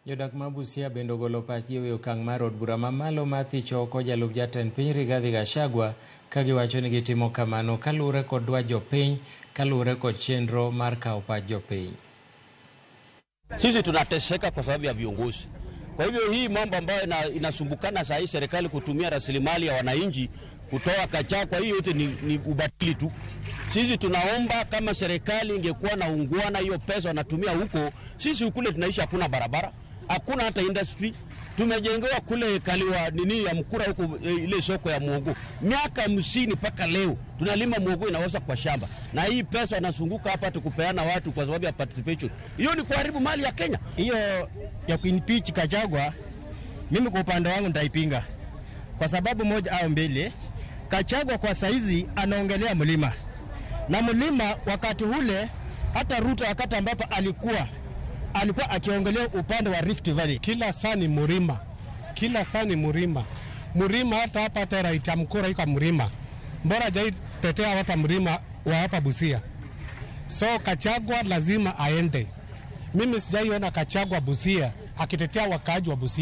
Jodak ma Busia bende ogolo pachgi ewi okang' mar od bura mamalo ma thicho oko jalup jatend piny Rigathi Gachagua ka giwacho ni gitimo kamano kaluwore kod dwach jopiny, kaluwore kod chenro mar kawo pach jopiny. Sisi tunateseka kwa sababu ya viongozi. Kwa hivyo hii mambo ambayo inasumbukana saa hii serikali kutumia rasilimali ya wananchi kutoa Gachagua, hii yote ni ubatili tu. Sisi tunaomba kama serikali ingekuwa na ungwana, hiyo pesa wanatumia huko, sisi kule tunaishi hakuna barabara, hakuna hata industry. Tumejengewa kule kaliwa nini ya Mkura huko, ile soko ya muhogo. Miaka 50 mpaka leo tunalima muhogo inaoza kwa shamba. Na hii pesa wanasunguka hapa tukupeana watu kwa sababu ya participation. Hiyo ni kuharibu mali ya Kenya. Hiyo ya kuimpeach Gachagua mimi kwa upande wangu ndaipinga. Kwa sababu moja au mbili, Gachagua kwa saizi anaongelea mlima. Na mlima wakati ule hata Ruto wakati ambapo alikuwa akiongelea upande wa Rift Valley. Kila saa ni mlima. Kila saa ni mlima. Mlima hata hapa tera itamkura iko mlima. Mbona jai tetea hapa mlima wa hapa Busia. So Gachagua lazima aende. Mimi sijaiona Gachagua Busia akitetea wakaaji wa Busia.